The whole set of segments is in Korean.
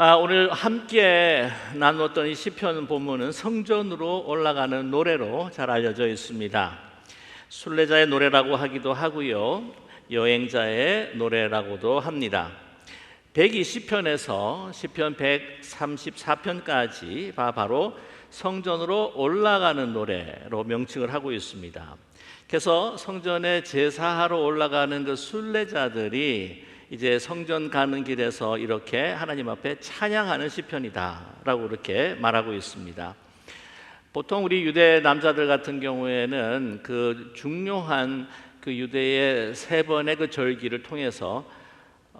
오늘 함께 나누었던 이 시편 본문은 성전으로 올라가는 노래로 잘 알려져 있습니다. 순례자의 노래라고 하기도 하고요, 여행자의 노래라고도 합니다. 120편에서 시편 134편까지 바로 성전으로 올라가는 노래로 명칭을 하고 있습니다. 그래서 성전에 제사하러 올라가는 그 순례자들이 이제 성전 가는 길에서 이렇게 하나님 앞에 찬양하는 시편이다라고 이렇게 말하고 있습니다. 보통 우리 유대 남자들 같은 경우에는 그 중요한 그 유대의 세 번의 그 절기를 통해서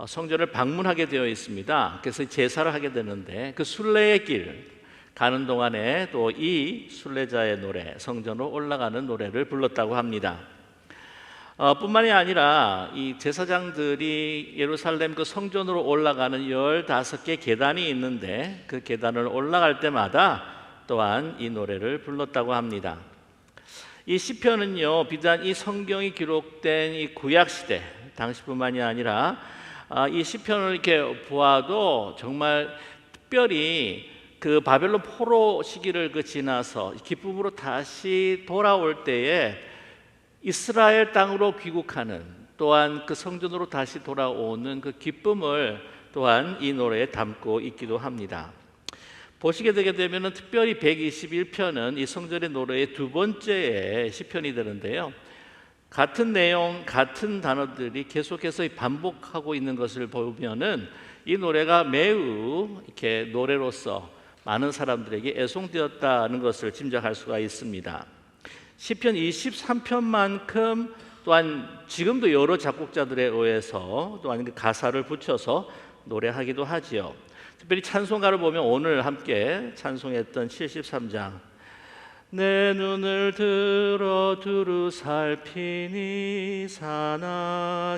성전을 방문하게 되어 있습니다. 그래서 제사를 하게 되는데 그 순례의 길 가는 동안에 또 이 순례자의 노래, 성전으로 올라가는 노래를 불렀다고 합니다. 뿐만이 아니라 이 제사장들이 예루살렘 그 성전으로 올라가는 15개 계단이 있는데 그 계단을 올라갈 때마다 또한 이 노래를 불렀다고 합니다. 이 시편은요, 비단 이 성경이 기록된 이 구약 시대 당시뿐만이 아니라 이 시편을 이렇게 보아도 정말 특별히 그 바벨론 포로 시기를 지나서 기쁨으로 다시 돌아올 때에 이스라엘 땅으로 귀국하는, 또한 그 성전으로 다시 돌아오는 그 기쁨을 또한 이 노래에 담고 있기도 합니다. 보시게 되게 되면 특별히 121편은 이 성전의 노래의 두 번째 시편이 되는데요, 같은 내용, 같은 단어들이 계속해서 반복하고 있는 것을 보면은 이 노래가 매우 이렇게 노래로서 많은 사람들에게 애송되었다는 것을 짐작할 수가 있습니다. 시편 23편만큼 또한 지금도 여러 작곡자들에 의해서 또한 그 가사를 붙여서 노래하기도 하지요. 특별히 찬송가를 보면 오늘 함께 찬송했던 73장, 내 눈을 들어 두루 살피니 산악이라,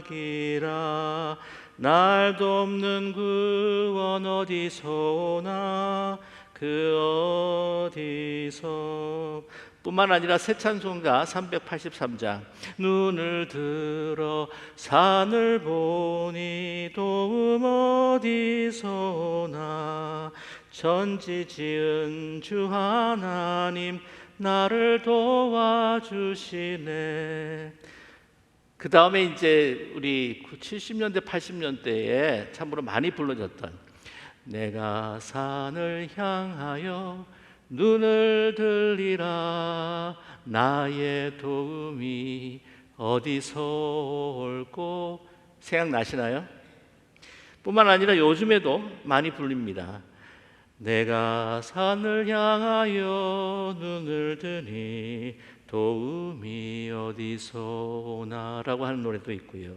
날 돕는 구원 어디서나 그 어디서. 뿐만 아니라 새 찬송가 383장, 눈을 들어 산을 보니 도움 어디서나, 천지 지은 주 하나님 나를 도와주시네. 그 다음에 이제 우리 70년대 80년대에 참으로 많이 불러졌던, 내가 산을 향하여 눈을 들리라, 나의 도움이 어디서 올꼬. 생각나시나요? 뿐만 아니라 요즘에도 많이 불립니다. 내가 산을 향하여 눈을 드니 도움이 어디서 오나라고 하는 노래도 있고요.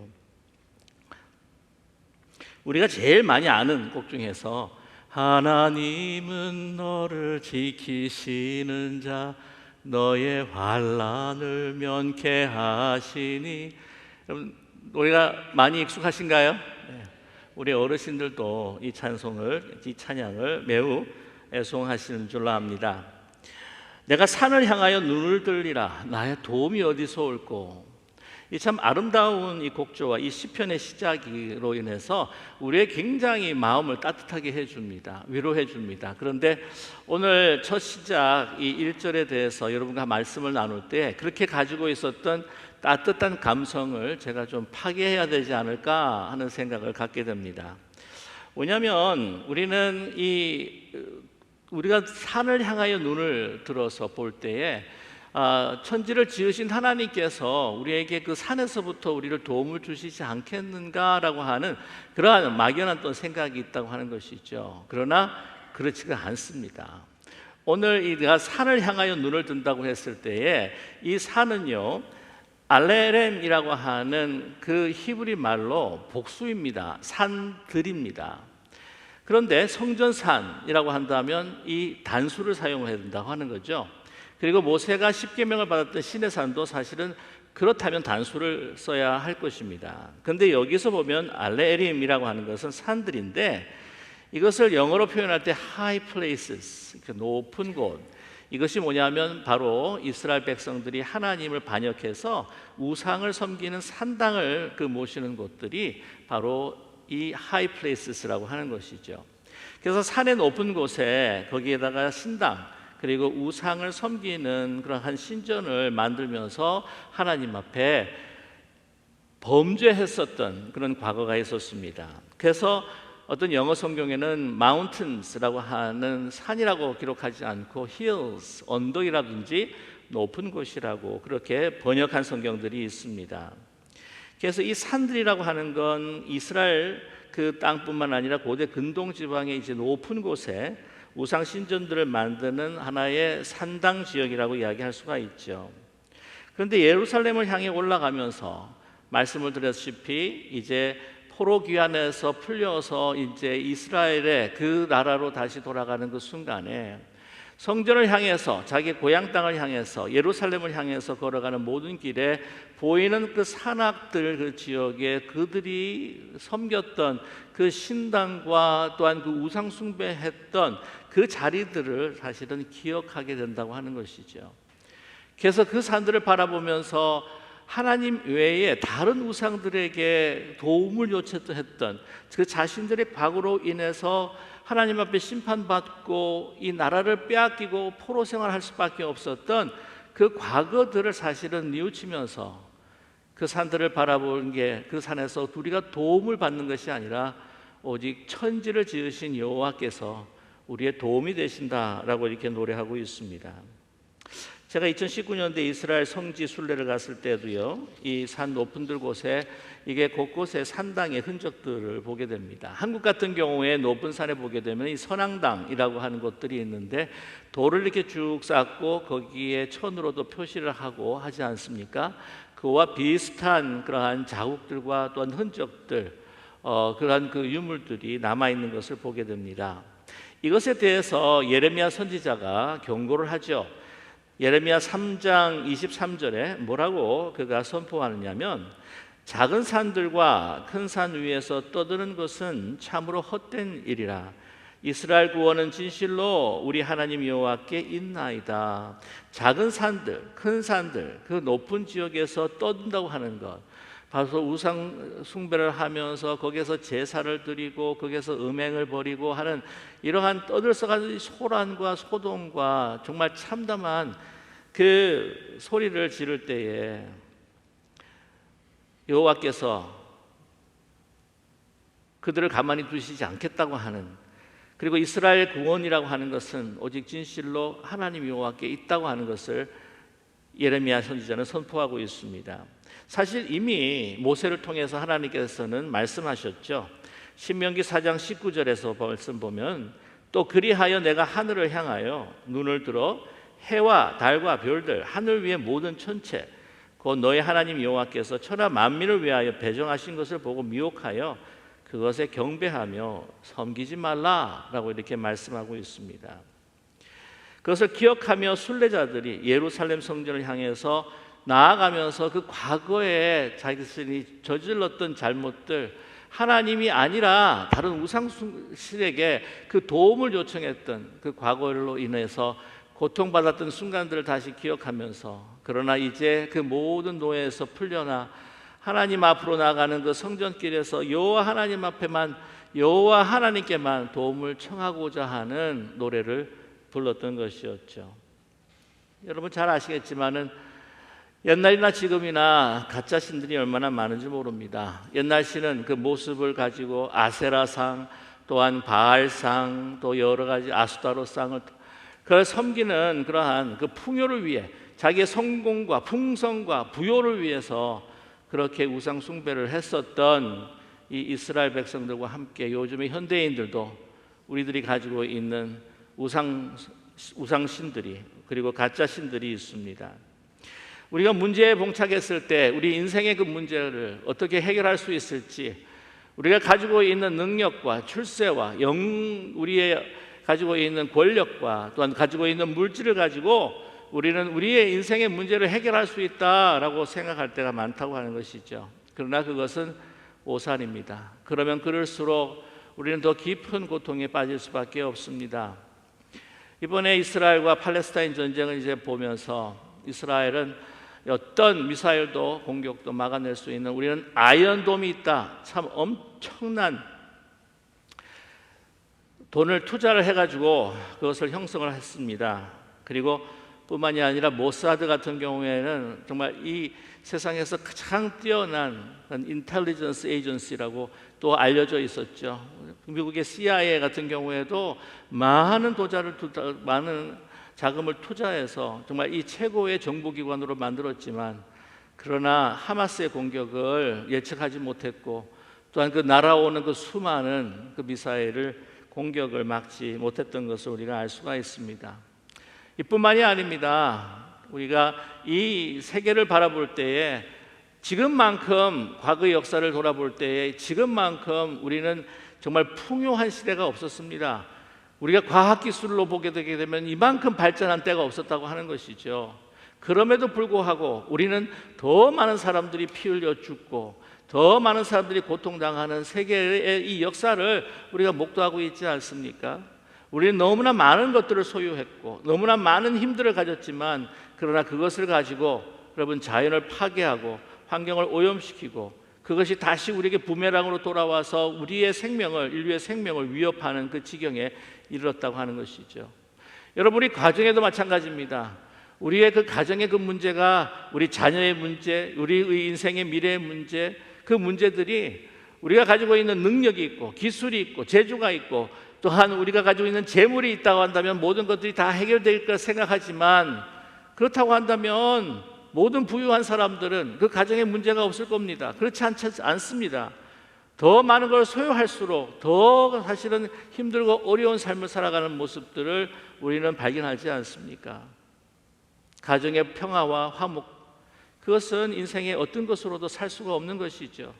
우리가 제일 많이 아는 곡 중에서 하나님은 너를 지키시는 자, 너의 환난을 면케하시니. 여러분, 노래가 많이 익숙하신가요? 네. 우리 어르신들도 이 찬송을, 이 찬양을 매우 애송하시는 줄로 압니다. 내가 산을 향하여 눈을 들리라, 나의 도움이 어디서 올꼬. 이 참 아름다운 이 곡조와 이 시편의 시작으로 인해서 우리의 굉장히 마음을 따뜻하게 해줍니다. 위로해 줍니다. 그런데 오늘 첫 시작 이 1절에 대해서 여러분과 말씀을 나눌 때 그렇게 가지고 있었던 따뜻한 감성을 제가 좀 파괴해야 되지 않을까 하는 생각을 갖게 됩니다. 왜냐하면 우리는 우리가 산을 향하여 눈을 들어서 볼 때에 천지를 지으신 하나님께서 우리에게 그 산에서부터 우리를 도움을 주시지 않겠는가라고 하는 그러한 막연한 또 생각이 있다고 하는 것이죠. 그러나 그렇지가 않습니다. 오늘 내가 산을 향하여 눈을 든다고 했을 때에 이 산은요, 알레렘이라고 하는 그 히브리 말로 복수입니다. 산들입니다. 그런데 성전산이라고 한다면 이 단수를 사용해야 된다고 하는 거죠. 그리고 모세가 십계명을 받았던 시내산도 사실은 그렇다면 단수를 써야 할 것입니다. 그런데 여기서 보면 알레림이라고 하는 것은 산들인데, 이것을 영어로 표현할 때 high places, 높은 곳, 이것이 뭐냐면 바로 이스라엘 백성들이 하나님을 반역해서 우상을 섬기는 산당을 모시는 곳들이 바로 이 high places라고 하는 것이죠. 그래서 산의 높은 곳에 거기에다가 신당 그리고 우상을 섬기는 그런 한 신전을 만들면서 하나님 앞에 범죄했었던 그런 과거가 있었습니다. 그래서 어떤 영어 성경에는 mountains라고 하는 산이라고 기록하지 않고 hills, 언덕이라든지 높은 곳이라고 그렇게 번역한 성경들이 있습니다. 그래서 이 산들이라고 하는 건 이스라엘 그 땅뿐만 아니라 고대 근동 지방의 이제 높은 곳에 우상 신전들을 만드는 하나의 산당 지역이라고 이야기할 수가 있죠. 그런데 예루살렘을 향해 올라가면서 말씀을 드렸다시피 이제 포로 귀환에서 풀려서 이제 이스라엘의 그 나라로 다시 돌아가는 그 순간에 성전을 향해서 자기 고향 땅을 향해서 예루살렘을 향해서 걸어가는 모든 길에 보이는 그 산악들 그 지역에 그들이 섬겼던 그 신당과 또한 그 우상 숭배했던 그 자리들을 사실은 기억하게 된다고 하는 것이죠. 그래서 그 산들을 바라보면서 하나님 외에 다른 우상들에게 도움을 요청했던 그 자신들의 과거로 인해서 하나님 앞에 심판받고 이 나라를 빼앗기고 포로 생활할 수밖에 없었던 그 과거들을 사실은 뉘우치면서 그 산들을 바라보는 게 그 산에서 우리가 도움을 받는 것이 아니라 오직 천지를 지으신 여호와께서 우리의 도움이 되신다라고 이렇게 노래하고 있습니다. 제가 2019년도에 이스라엘 성지 순례를 갔을 때도요, 이 산 높은 곳에 이게 곳곳에 산당의 흔적들을 보게 됩니다. 한국 같은 경우에 높은 산에 보게 되면 이 선앙당이라고 하는 곳들이 있는데 돌을 이렇게 쭉 쌓고 거기에 천으로도 표시를 하고 하지 않습니까? 그와 비슷한 그러한 자국들과 또한 흔적들, 그러한 그 유물들이 남아 있는 것을 보게 됩니다. 이것에 대해서 예레미야 선지자가 경고를 하죠. 예레미야 3장 23절에 뭐라고 그가 선포하느냐면 작은 산들과 큰 산 위에서 떠드는 것은 참으로 헛된 일이라. 이스라엘 구원은 진실로 우리 하나님 여호와께 있나이다. 작은 산들, 큰 산들, 그 높은 지역에서 떠든다고 하는 것, 바로 우상 숭배를 하면서 거기에서 제사를 드리고 거기에서 음행을 벌이고 하는 이러한 떠들썩한 소란과 소동과 정말 참담한 그 소리를 지를 때에 여호와께서 그들을 가만히 두시지 않겠다고 하는, 그리고 이스라엘 구원이라고 하는 것은 오직 진실로 하나님 여호와께 있다고 하는 것을 예레미야 선지자는 선포하고 있습니다. 사실 이미 모세를 통해서 하나님께서는 말씀하셨죠. 신명기 4장 19절에서 말씀 보면 또 그리하여 내가 하늘을 향하여 눈을 들어 해와 달과 별들 하늘 위의 모든 천체 곧 너희 하나님 여호와께서 천하 만민을 위하여 배정하신 것을 보고 미혹하여 그것에 경배하며 섬기지 말라라고 이렇게 말씀하고 있습니다. 그것을 기억하며 순례자들이 예루살렘 성전을 향해서 나아가면서 그 과거에 자기들이 저질렀던 잘못들, 하나님이 아니라 다른 우상신에게 그 도움을 요청했던 그 과거로 인해서 고통받았던 순간들을 다시 기억하면서, 그러나 이제 그 모든 노예에서 풀려나 하나님 앞으로 나가는 그 성전길에서 여호와 하나님 앞에만, 여호와 하나님께만 도움을 청하고자 하는 노래를 불렀던 것이었죠. 여러분 잘 아시겠지만은 옛날이나 지금이나 가짜 신들이 얼마나 많은지 모릅니다. 옛날 신은 그 모습을 가지고 아세라상, 또한 바알상, 또 여러 가지 아수타로상을 그걸 섬기는 그러한 그 풍요를 위해, 자기의 성공과 풍성과 부요를 위해서 그렇게 우상 숭배를 했었던 이 이스라엘 백성들과 함께 요즘의 현대인들도 우리들이 가지고 있는 우상신들이, 그리고 가짜 신들이 있습니다. 우리가 문제에 봉착했을 때 우리 인생의 그 문제를 어떻게 해결할 수 있을지, 우리가 가지고 있는 능력과 출세와 우리의 가지고 있는 권력과 또한 가지고 있는 물질을 가지고 우리는 우리의 인생의 문제를 해결할 수 있다라고 생각할 때가 많다고 하는 것이죠. 그러나 그것은 오산입니다. 그러면 그럴수록 우리는 더 깊은 고통에 빠질 수밖에 없습니다. 이번에 이스라엘과 팔레스타인 전쟁을 이제 보면서 이스라엘은 어떤 미사일도 공격도 막아낼 수 있는, 우리는 아이언돔이 있다. 참 엄청난 돈을 투자를 해가지고 그것을 형성을 했습니다. 그리고 뿐만이 아니라 모사드 같은 경우에는 정말 이 세상에서 가장 뛰어난 인텔리전스 에이전시라고 또 알려져 있었죠. 미국의 CIA 같은 경우에도 많은 많은 자금을 투자해서 정말 이 최고의 정보기관으로 만들었지만, 그러나 하마스의 공격을 예측하지 못했고, 또한 그 날아오는 그 수많은 그 미사일을 공격을 막지 못했던 것을 우리가 알 수가 있습니다. 이뿐만이 아닙니다. 우리가 이 세계를 바라볼 때에 지금만큼, 과거의 역사를 돌아볼 때에 지금만큼 우리는 정말 풍요한 시대가 없었습니다. 우리가 과학기술로 보게 되게 되면 이만큼 발전한 때가 없었다고 하는 것이죠. 그럼에도 불구하고 우리는 더 많은 사람들이 피 흘려 죽고 더 많은 사람들이 고통당하는 세계의 이 역사를 우리가 목도하고 있지 않습니까? 우리는 너무나 많은 것들을 소유했고 너무나 많은 힘들을 가졌지만, 그러나 그것을 가지고 여러분 자연을 파괴하고 환경을 오염시키고 그것이 다시 우리에게 부메랑으로 돌아와서 우리의 생명을, 인류의 생명을 위협하는 그 지경에 이르렀다고 하는 것이죠. 여러분, 우리 가정에도 마찬가지입니다. 우리의 그 가정의 그 문제가, 우리 자녀의 문제, 우리의 인생의 미래의 문제, 그 문제들이 우리가 가지고 있는 능력이 있고 기술이 있고 재주가 있고 또한 우리가 가지고 있는 재물이 있다고 한다면 모든 것들이 다 해결될 걸 생각하지만, 그렇다고 한다면 모든 부유한 사람들은 그 가정에 문제가 없을 겁니다. 그렇지 않습니다. 더 많은 걸 소유할수록 더 사실은 힘들고 어려운 삶을 살아가는 모습들을 우리는 발견하지 않습니까? 가정의 평화와 화목, 그것은 인생의 어떤 것으로도 살 수가 없는 것이죠.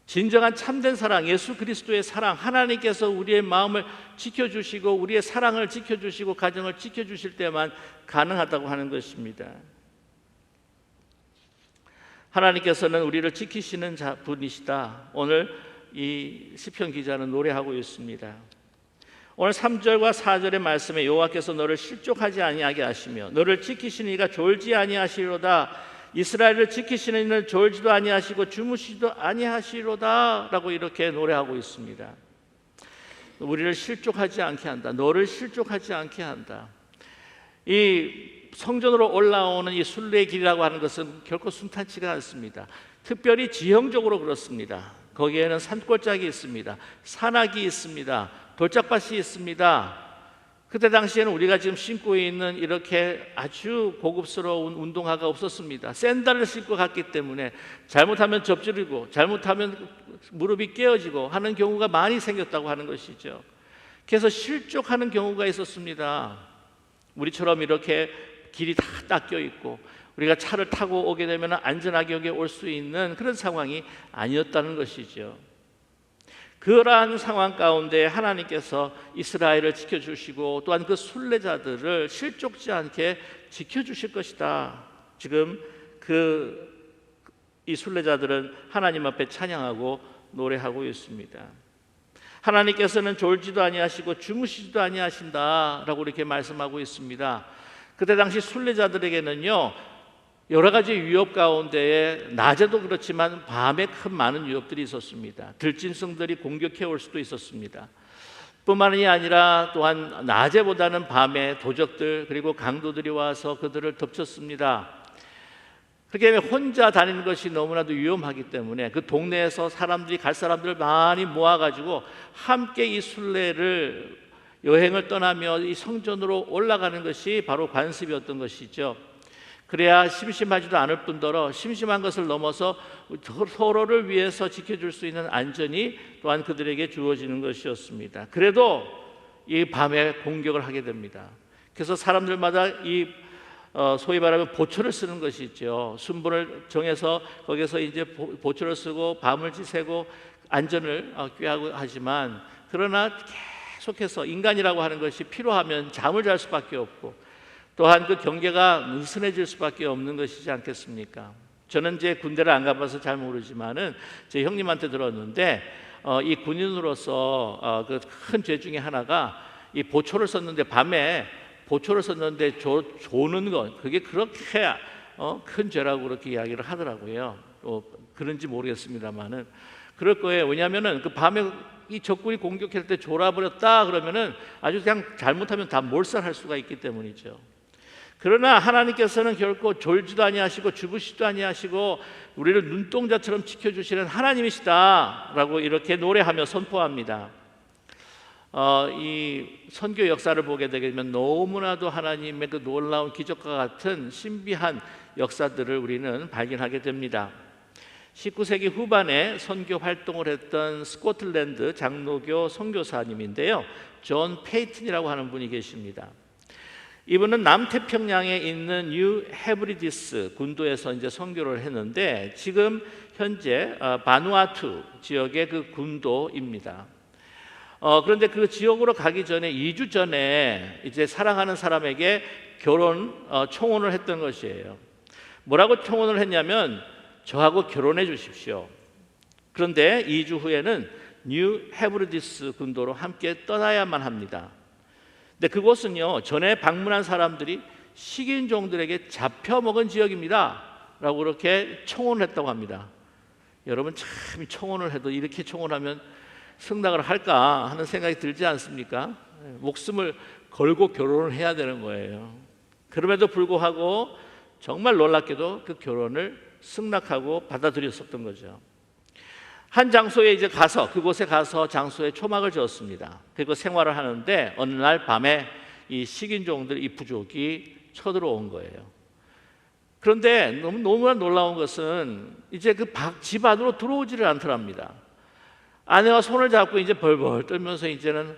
진정한 참된 사랑, 예수 그리스도의 사랑, 하나님께서 우리의 마음을 지켜주시고 우리의 사랑을 지켜주시고 가정을 지켜주실 때만 가능하다고 하는 것입니다. 하나님께서는 우리를 지키시는 분이시다. 오늘 이 시편 기자는 노래하고 있습니다. 오늘 3절과 4절의 말씀에 여호와께서 너를 실족하지 아니하게 하시며 너를 지키시는 이가 졸지 아니하시리로다. 이스라엘을 지키시는 이는 졸지도 아니하시고 주무시지도 아니하시리로다 라고 이렇게 노래하고 있습니다. 우리를 실족하지 않게 한다. 너를 실족하지 않게 한다. 이 성전으로 올라오는 이 순례의 길이라고 하는 것은 결코 순탄치가 않습니다. 특별히 지형적으로 그렇습니다. 거기에는 산골짜기 있습니다. 산악이 있습니다. 돌짝밭이 있습니다. 그때 당시에는 우리가 지금 신고 있는 이렇게 아주 고급스러운 운동화가 없었습니다. 샌들을 신고 갔기 때문에 잘못하면 접질리고 잘못하면 무릎이 깨어지고 하는 경우가 많이 생겼다고 하는 것이죠. 그래서 실족하는 경우가 있었습니다. 우리처럼 이렇게 길이 다 닦여 있고 우리가 차를 타고 오게 되면 안전하게 여기 올 수 있는 그런 상황이 아니었다는 것이죠. 그러한 상황 가운데 하나님께서 이스라엘을 지켜주시고 또한 그 순례자들을 실족지 않게 지켜주실 것이다. 지금 이 순례자들은 하나님 앞에 찬양하고 노래하고 있습니다. 하나님께서는 졸지도 아니하시고 주무시지도 아니하신다라고 이렇게 말씀하고 있습니다. 그때 당시 순례자들에게는요, 여러 가지 위협 가운데에 낮에도 그렇지만 밤에 큰 많은 위협들이 있었습니다. 들짐승들이 공격해 올 수도 있었습니다. 뿐만이 아니라 또한 낮에보다는 밤에 도적들 그리고 강도들이 와서 그들을 덮쳤습니다. 그렇게 하면 혼자 다니는 것이 너무나도 위험하기 때문에 그 동네에서 갈 사람들을 많이 모아가지고 함께 이 순례를 여행을 떠나며 이 성전으로 올라가는 것이 바로 관습이었던 것이죠. 그래야 심심하지도 않을 뿐더러 심심한 것을 넘어서 서로를 위해서 지켜줄 수 있는 안전이 또한 그들에게 주어지는 것이었습니다. 그래도 이 밤에 공격을 하게 됩니다. 그래서 사람들마다 이 소위 말하면 보초를 쓰는 것이 있죠. 순번을 정해서 거기서 이제 보초를 쓰고 밤을 지새고 안전을 꾀하고 하지만, 그러나 계속해서 인간이라고 하는 것이 필요하면 잠을 잘 수밖에 없고 또한 그 경계가 느슨해질 수밖에 없는 것이지 않겠습니까? 저는 이제 군대를 안 가봐서 잘 모르지만은 제 형님한테 들었는데 이 군인으로서 그 큰 죄 중에 하나가 이 보초를 썼는데 밤에 보초를 썼는데 조는 것, 그게 그렇게 큰 죄라고 그렇게 이야기를 하더라고요. 그런지 모르겠습니다만은 그럴 거예요. 왜냐하면은 그 밤에 이 적군이 공격할 때 졸아버렸다 그러면은 아주 그냥 잘못하면 다 몰살할 수가 있기 때문이죠. 그러나 하나님께서는 결코 졸지도 아니하시고 주무시지도 아니하시고 우리를 눈동자처럼 지켜주시는 하나님이시다라고 이렇게 노래하며 선포합니다. 이 선교 역사를 보게 되게 되면 너무나도 하나님의 그 놀라운 기적과 같은 신비한 역사들을 우리는 발견하게 됩니다. 19세기 후반에 선교 활동을 했던 스코틀랜드 장로교 선교사님인데요, 존 페이튼이라고 하는 분이 계십니다. 이분은 남태평양에 있는 뉴 헤브리디스 군도에서 이제 선교를 했는데 지금 현재 바누아투 지역의 그 군도입니다. 그런데 그 지역으로 가기 전에 2주 전에 이제 사랑하는 사람에게 결혼 청혼을 했던 것이에요. 뭐라고 청혼을 했냐면 저하고 결혼해 주십시오. 그런데 2주 후에는 뉴 헤브리디스 군도로 함께 떠나야만 합니다. 근데 그곳은요, 전에 방문한 사람들이 식인종들에게 잡혀먹은 지역입니다 라고 그렇게 청혼을 했다고 합니다. 여러분 참 청혼을 해도 이렇게 청혼하면 승낙을 할까 하는 생각이 들지 않습니까? 목숨을 걸고 결혼을 해야 되는 거예요. 그럼에도 불구하고 정말 놀랍게도 그 결혼을 승낙하고 받아들였었던 거죠. 한 장소에 이제 가서 그곳에 가서 장소에 초막을 지었습니다. 그리고 생활을 하는데 어느 날 밤에 이 식인종들 이 부족이 쳐들어온 거예요. 그런데 너무나 놀라운 것은 이제 그 집 안으로 들어오지를 않더랍니다. 아내와 손을 잡고 이제 벌벌 떨면서 이제는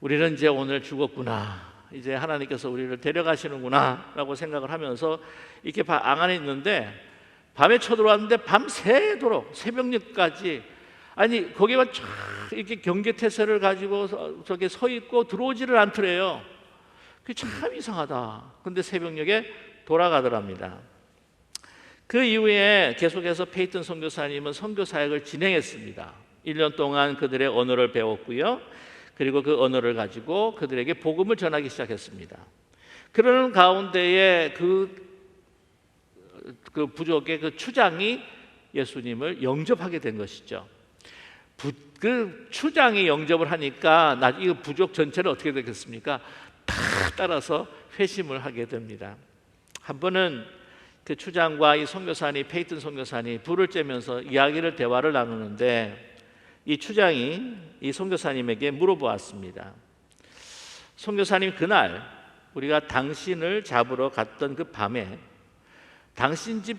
우리는 이제 오늘 죽었구나, 이제 하나님께서 우리를 데려가시는구나 라고 생각을 하면서 이렇게 방 안에 있는데 밤에 쳐들어왔는데 밤새도록 새벽녘까지, 아니 거기만 쫙 이렇게 경계태세를 가지고 저게 서 있고 들어오지를 않더래요. 그게 참 이상하다. 근데 새벽녘에 돌아가더랍니다. 그 이후에 계속해서 페이튼 선교사님은 선교 사역을 진행했습니다. 1년 동안 그들의 언어를 배웠고요, 그리고 그 언어를 가지고 그들에게 복음을 전하기 시작했습니다. 그러는 가운데에 그 부족의 그 추장이 예수님을 영접하게 된 것이죠. 그 추장이 영접을 하니까 이 부족 전체는 어떻게 되겠습니까? 다 따라서 회심을 하게 됩니다. 한 번은 그 추장과 이 선교사님, 페이튼 선교사님 불을 쬐면서 대화를 나누는데 이 추장이 이 선교사님에게 물어보았습니다. 선교사님, 그날 우리가 당신을 잡으러 갔던 그 밤에 당신 집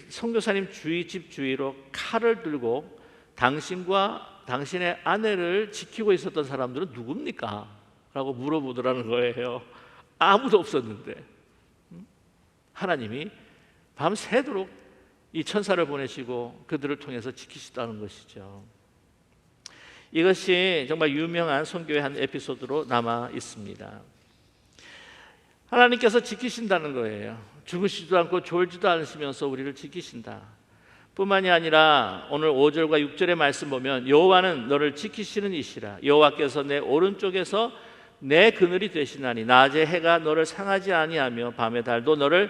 선교사님 집 주위로 칼을 들고 당신과 당신의 아내를 지키고 있었던 사람들은 누굽니까? 라고 물어보더라는 거예요. 아무도 없었는데 하나님이 밤새도록 이 천사를 보내시고 그들을 통해서 지키시다는 것이죠. 이것이 정말 유명한 선교의 한 에피소드로 남아 있습니다. 하나님께서 지키신다는 거예요. 죽으시지도 않고 졸지도 않으시면서 우리를 지키신다. 뿐만이 아니라 오늘 5절과 6절의 말씀 보면 여호와는 너를 지키시는 이시라. 여호와께서 내 오른쪽에서 내 그늘이 되시나니 낮에 해가 너를 상하지 아니하며 밤에 달도 너를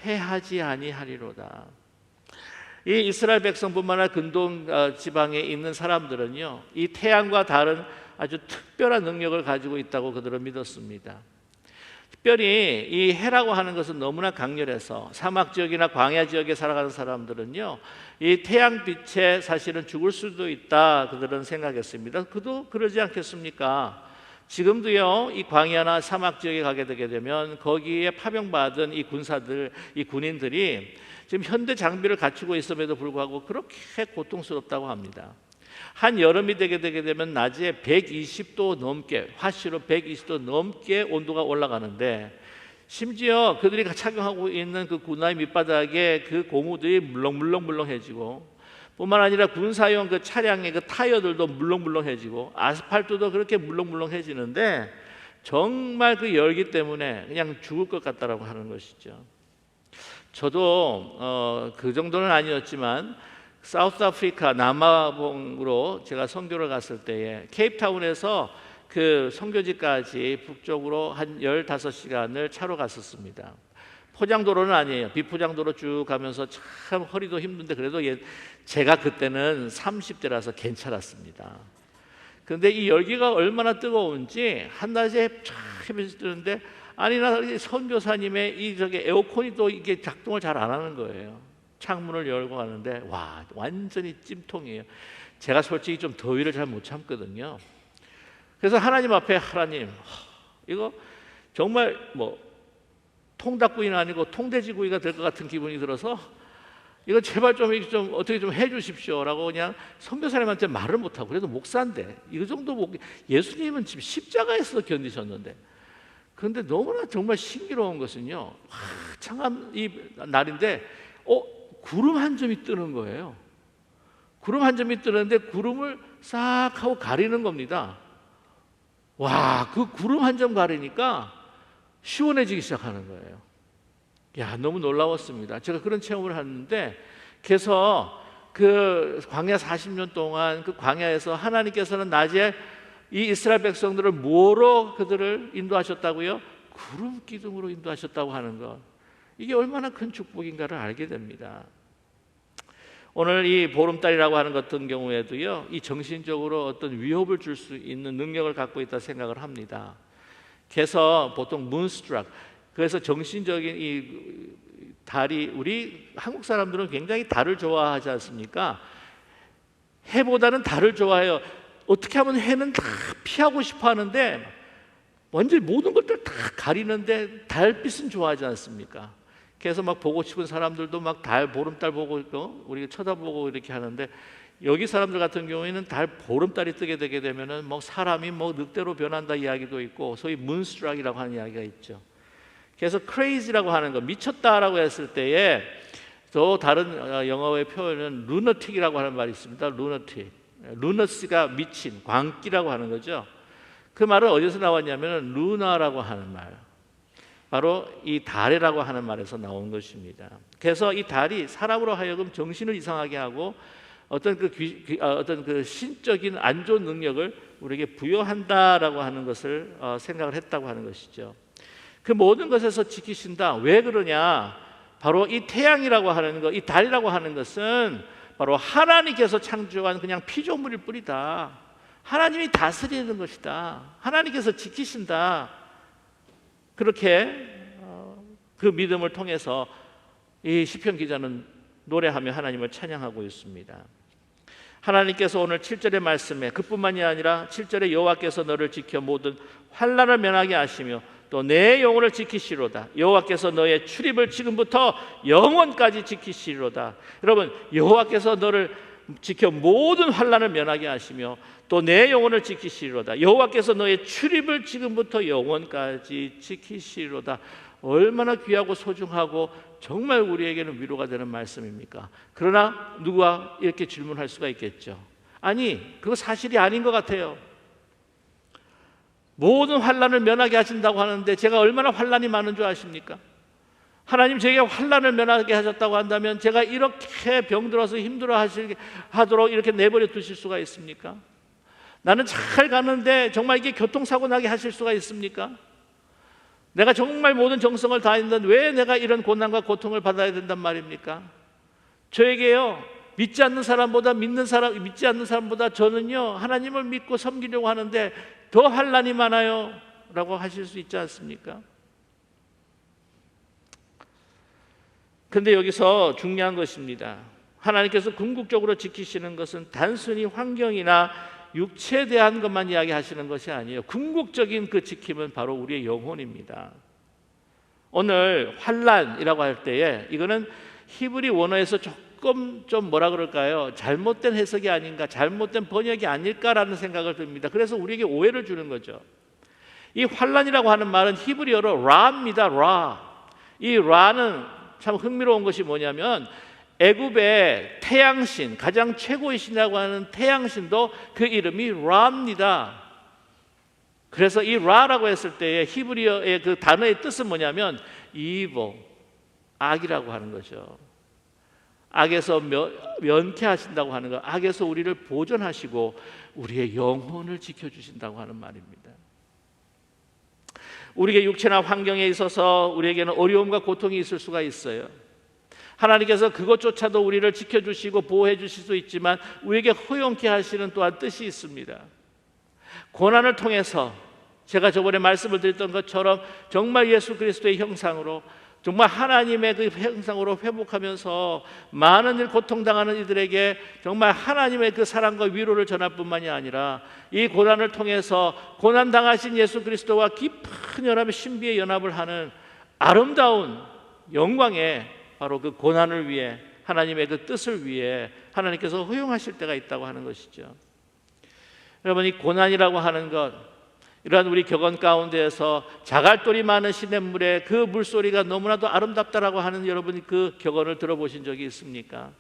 해하지 아니하리로다. 이 이스라엘 백성뿐만 아니라 근동 지방에 있는 사람들은요, 이 태양과 달은 아주 특별한 능력을 가지고 있다고 그들은 믿었습니다. 특별히 이 해라고 하는 것은 너무나 강렬해서 사막 지역이나 광야 지역에 살아가는 사람들은요, 이 태양빛에 사실은 죽을 수도 있다 그들은 생각했습니다. 그도 그러지 않겠습니까? 지금도요, 이 광야나 사막 지역에 가게 되게 되면 거기에 파병받은 이 군사들, 이 군인들이 지금 현대 장비를 갖추고 있음에도 불구하고 그렇게 고통스럽다고 합니다. 한 여름이 되게 되면 낮에 120도 넘게, 화씨로 120도 넘게 온도가 올라가는데, 심지어 그들이 착용하고 있는 그 군화의 밑바닥에 그 고무들이 물렁물렁해지고, 뿐만 아니라 군사용 그 차량의 그 타이어들도 물렁물렁해지고, 아스팔트도 그렇게 물렁물렁해지는데 정말 그 열기 때문에 그냥 죽을 것 같다라고 하는 것이죠. 저도 그 정도는 아니었지만 사우스 아프리카 남아봉으로 제가 선교를 갔을 때에 케이프타운에서 그 선교지까지 북쪽으로 한 15시간을 차로 갔었습니다. 포장도로는 아니에요. 비포장도로 쭉 가면서 참 허리도 힘든데 그래도 제가 그때는 30대라서 괜찮았습니다. 근데 이 열기가 얼마나 뜨거운지 한낮에 쫙 햇빛이 뜨는데 아니나 선교사님의 이 저기 에어컨이 또 이게 작동을 잘 안 하는 거예요. 창문을 열고 하는데 와 완전히 찜통이에요. 제가 솔직히 좀 더위를 잘 못 참거든요. 그래서 하나님 앞에 하나님 이거 정말 뭐 통닭구이는 아니고 통돼지구이가 될 것 같은 기분이 들어서 이거 제발 좀 어떻게 좀 해주십시오라고 그냥 선교사님한테 말을 못하고 그래도 목사인데 이 정도 예수님은 지금 십자가에서 견디셨는데 그런데 너무나 정말 신기로운 것은요 창암 이 날인데 구름 한 점이 뜨는 거예요. 구름 한 점이 뜨는데 구름을 싹 하고 가리는 겁니다. 와, 그 구름 한 점 가리니까 시원해지기 시작하는 거예요. 야, 너무 놀라웠습니다. 제가 그런 체험을 했는데, 그래서 그 광야 40년 동안 그 광야에서 하나님께서는 낮에 이 이스라엘 백성들을 뭐로 그들을 인도하셨다고요? 구름 기둥으로 인도하셨다고 하는 것. 이게 얼마나 큰 축복인가를 알게 됩니다. 오늘 이 보름달이라고 하는 것 같은 경우에도요, 이 정신적으로 어떤 위협을 줄 수 있는 능력을 갖고 있다 생각을 합니다. 그래서 보통 문스트락, 그래서 정신적인 이 달이 우리 한국 사람들은 굉장히 달을 좋아하지 않습니까? 해보다는 달을 좋아해요. 어떻게 하면 해는 다 피하고 싶어 하는데 완전히 모든 것들 다 가리는데 달빛은 좋아하지 않습니까? 그래서 막 보고 싶은 사람들도 막 달, 보름달 보고 있고 우리가 쳐다보고 이렇게 하는데 여기 사람들 같은 경우에는 달, 보름달이 뜨게 되게 되면은 뭐 사람이 뭐 늑대로 변한다 이야기도 있고 소위 문스트락이라고 하는 이야기가 있죠. 그래서 crazy라고 하는 거 미쳤다라고 했을 때에 또 다른 영어의 표현은 lunatic이라고 하는 말이 있습니다. lunatic, lunacy가 미친, 광기라고 하는 거죠. 그 말은 어디서 나왔냐면 루나라고 하는 말, 바로 이 달이라고 하는 말에서 나온 것입니다. 그래서 이 달이 사람으로 하여금 정신을 이상하게 하고 어떤 그 신적인 안 좋은 능력을 우리에게 부여한다라고 하는 것을 생각을 했다고 하는 것이죠. 그 모든 것에서 지키신다. 왜 그러냐? 바로 이 태양이라고 하는 것, 이 달이라고 하는 것은 바로 하나님께서 창조한 그냥 피조물일 뿐이다. 하나님이 다스리는 것이다. 하나님께서 지키신다. 그렇게 그 믿음을 통해서 이 시편 기자는 노래하며 하나님을 찬양하고 있습니다. 하나님께서 오늘 7절의 말씀에 그뿐만이 아니라 7절에 여호와께서 너를 지켜 모든 환난을 면하게 하시며 또 내 영혼을 지키시로다. 여호와께서 너의 출입을 지금부터 영원까지 지키시리로다. 여러분, 여호와께서 너를 지켜 모든 환난을 면하게 하시며 또 내 영혼을 지키시리로다. 여호와께서 너의 출입을 지금부터 영원까지 지키시리로다. 얼마나 귀하고 소중하고 정말 우리에게는 위로가 되는 말씀입니까? 그러나 누가 이렇게 질문할 수가 있겠죠. 아니, 그거 사실이 아닌 것 같아요. 모든 환난을 면하게 하신다고 하는데 제가 얼마나 환난이 많은 줄 아십니까? 하나님 제게 환난을 면하게 하셨다고 한다면 제가 이렇게 병들어서 힘들어하도록 이렇게 내버려 두실 수가 있습니까? 나는 잘 가는데 정말 이게 교통사고 나게 하실 수가 있습니까? 내가 정말 모든 정성을 다했는데 왜 내가 이런 고난과 고통을 받아야 된단 말입니까? 저에게요, 믿지 않는 사람보다 믿지 않는 사람보다 저는요 하나님을 믿고 섬기려고 하는데 더 환난이 많아요 라고 하실 수 있지 않습니까? 근데 여기서 중요한 것입니다. 하나님께서 궁극적으로 지키시는 것은 단순히 환경이나 육체에 대한 것만 이야기하시는 것이 아니에요. 궁극적인 그 지킴은 바로 우리의 영혼입니다. 오늘 환난이라고 할 때에 이거는 히브리 원어에서 조금 좀 뭐라 그럴까요? 잘못된 해석이 아닌가, 잘못된 번역이 아닐까라는 생각을 듭니다. 그래서 우리에게 오해를 주는 거죠. 이 환난이라고 하는 말은 히브리어로 라입니다. 라. 이 라는 참 흥미로운 것이 뭐냐면 애굽의 태양신, 가장 최고의 신이라고 하는 태양신도 그 이름이 라입니다. 그래서 이 라라고 했을 때의 히브리어의 그 단어의 뜻은 뭐냐면 evil, 악이라고 하는 거죠. 악에서 면케하신다고 하는 것, 악에서 우리를 보존하시고 우리의 영혼을 지켜주신다고 하는 말입니다. 우리의 육체나 환경에 있어서 우리에게는 어려움과 고통이 있을 수가 있어요. 하나님께서 그것조차도 우리를 지켜주시고 보호해 주실 수 있지만 우리에게 허용케 하시는 또한 뜻이 있습니다. 고난을 통해서 제가 저번에 말씀을 드렸던 것처럼 정말 예수 그리스도의 형상으로, 정말 하나님의 그 형상으로 회복하면서 많은 일 고통당하는 이들에게 정말 하나님의 그 사랑과 위로를 전할 뿐만이 아니라 이 고난을 통해서 고난당하신 예수 그리스도와 깊은 연합의 신비의 연합을 하는 아름다운 영광의 바로 그 고난을 위해, 하나님의 그 뜻을 위해 하나님께서 허용하실 때가 있다고 하는 것이죠. 여러분, 이 고난이라고 하는 것, 이러한 우리 격언 가운데에서 자갈돌이 많은 시냇물에 그 물소리가 너무나도 아름답다라고 하는 여러분이 그 격언을 들어보신 적이 있습니까?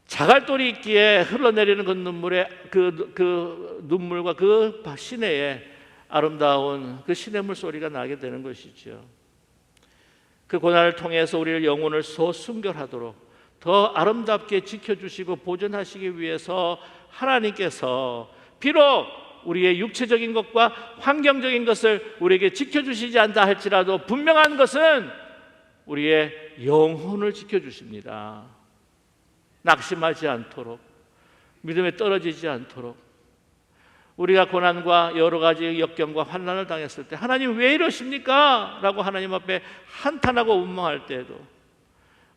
자갈돌이 있기에 흘러내리는 그 눈물에 그 눈물과 그 시내에 아름다운 그 시냇물 소리가 나게 되는 것이죠. 그 고난을 통해서 우리를 영혼을 더 순결하도록 더 아름답게 지켜주시고 보존하시기 위해서 하나님께서 비록 우리의 육체적인 것과 환경적인 것을 우리에게 지켜주시지 않다 할지라도 분명한 것은 우리의 영혼을 지켜주십니다. 낙심하지 않도록, 믿음에 떨어지지 않도록, 우리가 고난과 여러 가지 역경과 환난을 당했을 때 하나님 왜 이러십니까? 라고 하나님 앞에 한탄하고 원망할 때에도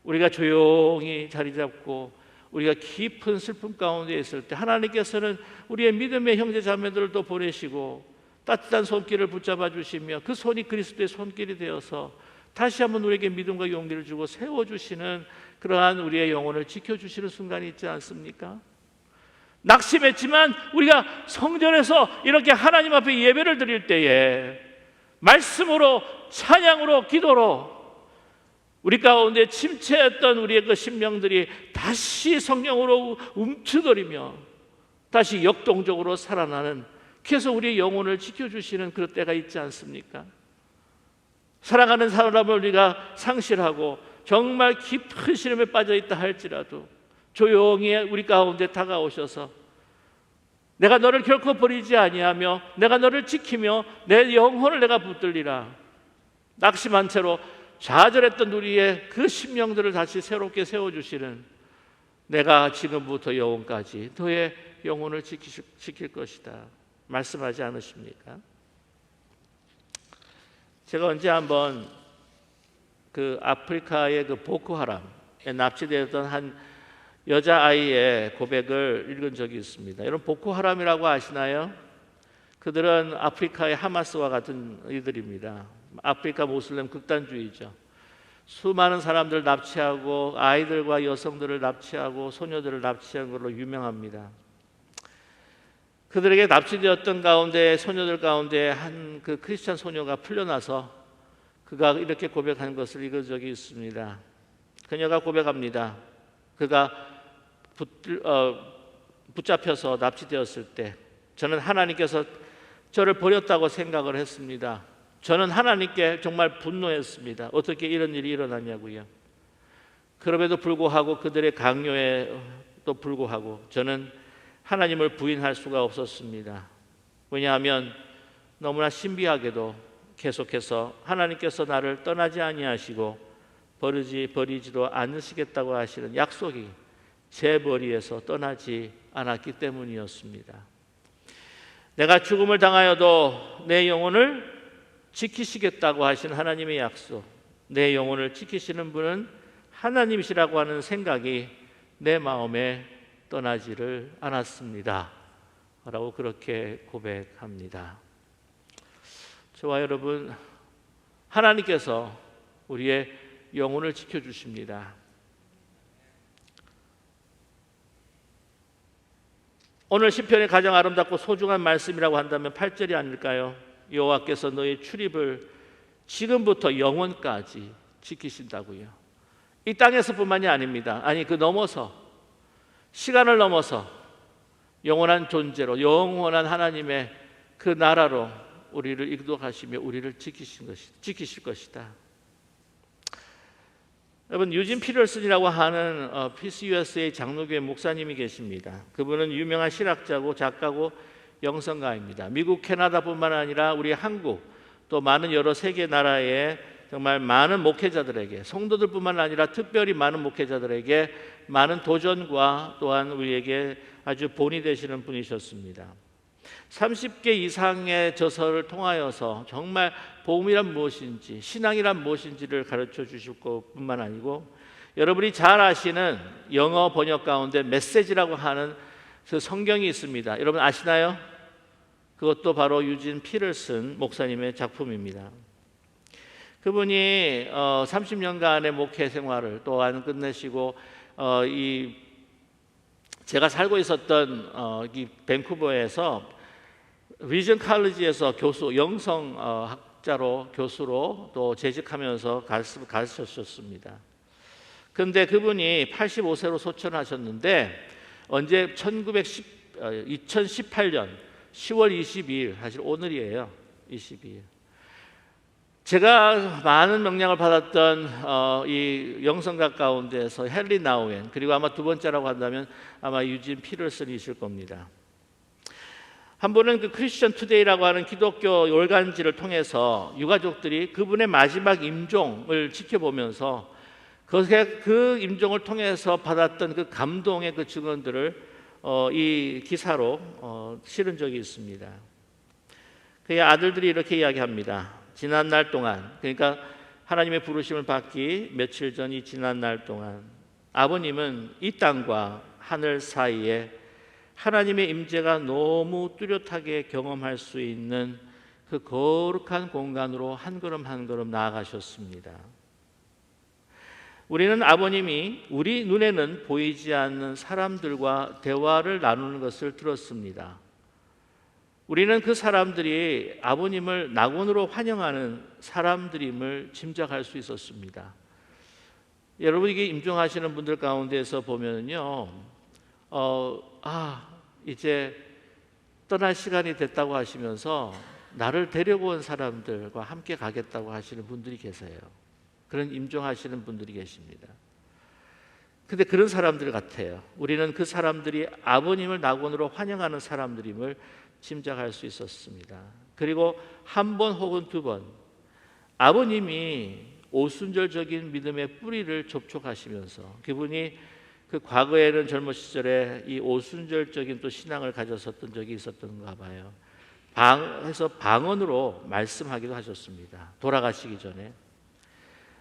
우리가 조용히 자리 잡고 우리가 깊은 슬픔 가운데 있을 때 하나님께서는 우리의 믿음의 형제 자매들도 보내시고 따뜻한 손길을 붙잡아 주시며 그 손이 그리스도의 손길이 되어서 다시 한번 우리에게 믿음과 용기를 주고 세워주시는 그러한 우리의 영혼을 지켜주시는 순간이 있지 않습니까? 낙심했지만 우리가 성전에서 이렇게 하나님 앞에 예배를 드릴 때에 말씀으로, 찬양으로, 기도로 우리 가운데 침체했던 우리의 그 심령들이 다시 성령으로 움츠거리며 다시 역동적으로 살아나는, 그래서 우리의 영혼을 지켜주시는 그런 때가 있지 않습니까? 사랑하는 사람을 우리가 상실하고 정말 깊은 시름에 빠져있다 할지라도 조용히 우리 가운데 다가오셔서 내가 너를 결코 버리지 아니하며 내가 너를 지키며 내 영혼을 내가 붙들리라, 낙심한 채로 좌절했던 우리의 그 심령들을 다시 새롭게 세워주시는, 내가 지금부터 영원까지 너의 영혼을 지킬 것이다 말씀하지 않으십니까? 제가 언제 한번 그 아프리카의 그 보코하람에 납치되었던 한 여자아이의 고백을 읽은 적이 있습니다. 여러분, 보코하람이라고 아시나요? 그들은 아프리카의 하마스와 같은 이들입니다. 아프리카 모슬렘 극단주의죠. 수많은 사람들을 납치하고 아이들과 여성들을 납치하고 소녀들을 납치한 걸로 유명합니다. 그들에게 납치되었던 가운데, 소녀들 가운데 한 그 크리스찬 소녀가 풀려나서 그가 이렇게 고백한 것을 읽은 적이 있습니다. 그녀가 고백합니다. 그가 붙잡혀서 납치되었을 때 저는 하나님께서 저를 버렸다고 생각을 했습니다. 저는 하나님께 정말 분노했습니다. 어떻게 이런 일이 일어났냐고요. 그럼에도 불구하고 그들의 강요에도 불구하고 저는 하나님을 부인할 수가 없었습니다. 왜냐하면 너무나 신비하게도 계속해서 하나님께서 나를 떠나지 아니하시고 버리지도 않으시겠다고 하시는 약속이 제 머리에서 떠나지 않았기 때문이었습니다. 내가 죽음을 당하여도 내 영혼을 지키시겠다고 하신 하나님의 약속, 내 영혼을 지키시는 분은 하나님이시라고 하는 생각이 내 마음에 떠나지를 않았습니다 라고 그렇게 고백합니다. 저와 여러분, 하나님께서 우리의 영혼을 지켜주십니다. 오늘 시편의 가장 아름답고 소중한 말씀이라고 한다면 8절이 아닐까요? 여호와께서 너의 출입을 지금부터 영원까지 지키신다고요. 이 땅에서뿐만이 아닙니다. 아니, 그 넘어서, 시간을 넘어서 영원한 존재로, 영원한 하나님의 그 나라로 우리를 인도하시며 우리를 지키실 것이다. 여러분, 유진 피터슨이라고 하는 PCUSA 장로교회 목사님이 계십니다. 그분은 유명한 실학자고 작가고 영성가입니다. 미국, 캐나다뿐만 아니라 우리 한국 또 많은 여러 세계 나라의 정말 많은 목회자들에게, 성도들뿐만 아니라 특별히 많은 목회자들에게 많은 도전과 또한 우리에게 아주 본이 되시는 분이셨습니다. 30개 이상의 저서를 통하여서 정말 복음이란 무엇인지, 신앙이란 무엇인지를 가르쳐 주실 것뿐만 아니고, 여러분이 잘 아시는 영어 번역 가운데 메시지라고 하는 그 성경이 있습니다. 여러분 아시나요? 그것도 바로 유진 피터슨 목사님의 작품입니다. 그분이 30년간의 목회 생활을 또한 끝내시고 제가 살고 있었던 이 밴쿠버에서 리전 칼리지에서 교수, 영성 학자로 교수로 또 재직하면서 가르쳤습니다. 그런데 그분이 85세로 소천하셨는데 언제 2018년 10월 22일, 사실 오늘이에요. 22일. 제가 많은 명령을 받았던 이 영성각 가운데서 헨리 나우엔, 그리고 아마 두 번째라고 한다면 아마 유진 피터슨이실 겁니다. 한 번은 그 크리스천 투데이라고 하는 기독교 월간지를 통해서 유가족들이 그분의 마지막 임종을 지켜보면서 그 임종을 통해서 받았던 그 감동의 그 증언들을 이 기사로 실은 적이 있습니다. 그의 아들들이 이렇게 이야기합니다. 지난 날 동안, 그러니까 하나님의 부르심을 받기 며칠 전 이 지난 날 동안 아버님은 이 땅과 하늘 사이에 하나님의 임재가 너무 뚜렷하게 경험할 수 있는 그 거룩한 공간으로 한 걸음 한 걸음 나아가셨습니다. 우리는 아버님이 우리 눈에는 보이지 않는 사람들과 대화를 나누는 것을 들었습니다. 우리는 그 사람들이 아버님을 낙원으로 환영하는 사람들임을 짐작할 수 있었습니다. 여러분, 이게 임종하시는 분들 가운데서 보면요, 이제 떠날 시간이 됐다고 하시면서 나를 데리고 온 사람들과 함께 가겠다고 하시는 분들이 계세요. 그런 임종하시는 분들이 계십니다. 근데 그런 사람들 같아요. 우리는 그 사람들이 아버님을 낙원으로 환영하는 사람들임을 짐작할 수 있었습니다. 그리고 한 번 혹은 두 번 아버님이 오순절적인 믿음의 뿌리를 접촉하시면서 그분이 그 과거에는 젊은 시절에 이 오순절적인 또 신앙을 가졌었던 적이 있었던가 봐요. 방에서 방언으로 말씀하기도 하셨습니다. 돌아가시기 전에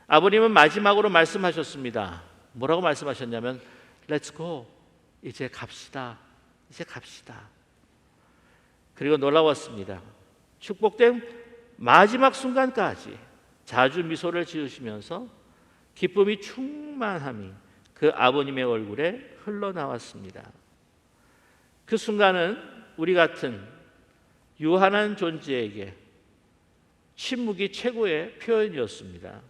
아버님은 마지막으로 말씀하셨습니다. 뭐라고 말씀하셨냐면 Let's go. 이제 갑시다. 이제 갑시다. 그리고 놀라웠습니다. 축복된 마지막 순간까지 자주 미소를 지으시면서 기쁨이 충만함이 그 아버님의 얼굴에 흘러나왔습니다. 그 순간은 우리 같은 유한한 존재에게 침묵이 최고의 표현이었습니다.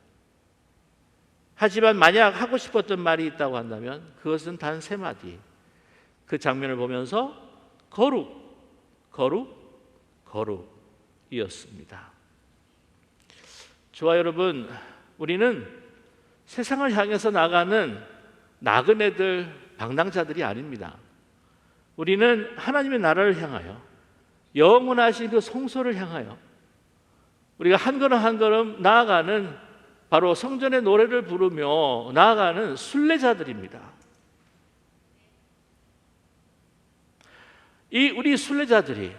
하지만 만약 하고 싶었던 말이 있다고 한다면 그것은 단 세 마디. 그 장면을 보면서 거룩, 거룩, 거룩이었습니다. 저와 여러분, 우리는 세상을 향해서 나가는 나그네들, 방랑자들이 아닙니다. 우리는 하나님의 나라를 향하여 영원하신 그 성소를 향하여 우리가 한 걸음 한 걸음 나아가는 바로 성전의 노래를 부르며 나아가는 순례자들입니다. 이 우리 순례자들이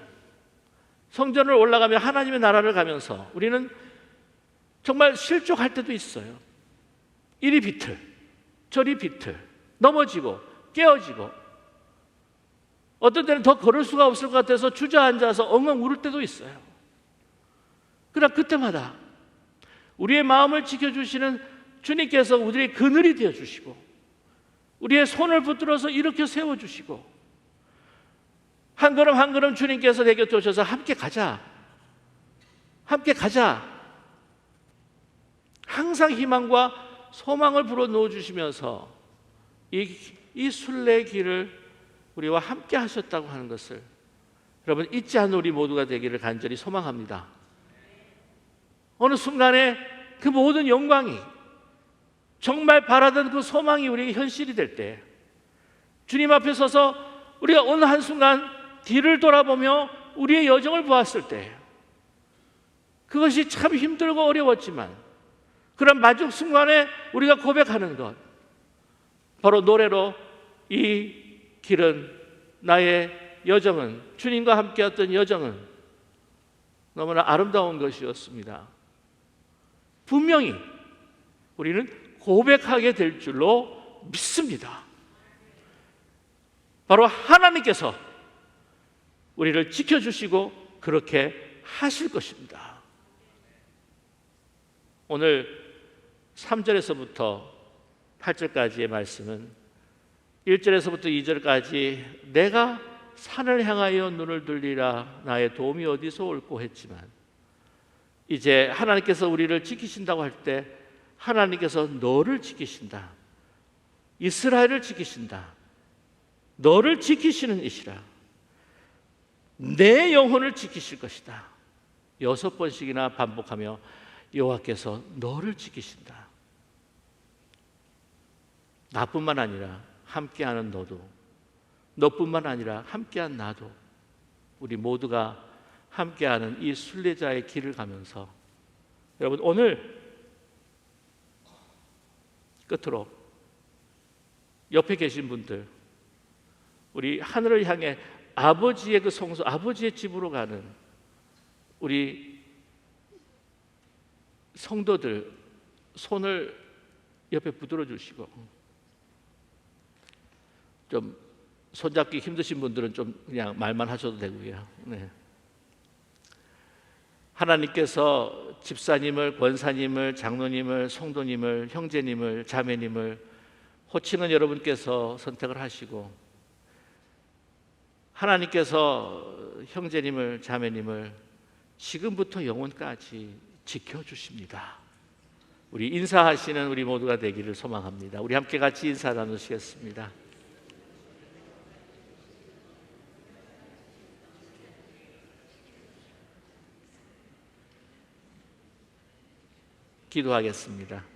성전을 올라가며 하나님의 나라를 가면서 우리는 정말 실족할 때도 있어요. 이리 비틀, 저리 비틀, 넘어지고 깨어지고 어떤 때는 더 걸을 수가 없을 것 같아서 주저앉아서 엉엉 울을 때도 있어요. 그러나 그때마다 우리의 마음을 지켜주시는 주님께서 우리의 그늘이 되어주시고 우리의 손을 붙들어서 일으켜 세워주시고 한 걸음 한 걸음 주님께서 내 곁에 오셔서 함께 가자, 함께 가자, 항상 희망과 소망을 불어넣어 주시면서 이 순례의 길을 우리와 함께 하셨다고 하는 것을 여러분 잊지 않는 우리 모두가 되기를 간절히 소망합니다. 어느 순간에 그 모든 영광이 정말 바라던 그 소망이 우리에게 현실이 될 때 주님 앞에 서서 우리가 어느 한순간 뒤를 돌아보며 우리의 여정을 보았을 때 그것이 참 힘들고 어려웠지만 그런 마지막 순간에 우리가 고백하는 것, 바로 노래로 이 길은, 나의 여정은, 주님과 함께했던 여정은 너무나 아름다운 것이었습니다. 분명히 우리는 고백하게 될 줄로 믿습니다. 바로 하나님께서 우리를 지켜주시고 그렇게 하실 것입니다. 오늘 3절에서부터 8절까지의 말씀은 1절에서부터 2절까지 내가 산을 향하여 눈을 들리라 나의 도움이 어디서 올꼬 했지만, 이제 하나님께서 우리를 지키신다고 할 때 하나님께서 너를 지키신다, 이스라엘을 지키신다, 너를 지키시는 이시라, 내 영혼을 지키실 것이다. 6번씩이나 반복하며 여호와께서 너를 지키신다. 나뿐만 아니라 함께하는 너도, 너뿐만 아니라 함께한 나도, 우리 모두가 함께하는 이 순례자의 길을 가면서, 여러분 오늘 끝으로 옆에 계신 분들, 우리 하늘을 향해 아버지의 그 성소, 아버지의 집으로 가는 우리 성도들 손을 옆에 붙들어 주시고, 좀 손잡기 힘드신 분들은 좀 그냥 말만 하셔도 되고요. 네. 하나님께서 집사님을, 권사님을, 장로님을, 성도님을, 형제님을, 자매님을, 호칭은 여러분께서 선택을 하시고, 하나님께서 형제님을, 자매님을 지금부터 영원까지 지켜주십니다. 우리 인사하시는 우리 모두가 되기를 소망합니다. 우리 함께 같이 인사 나누시겠습니다. 기도하겠습니다.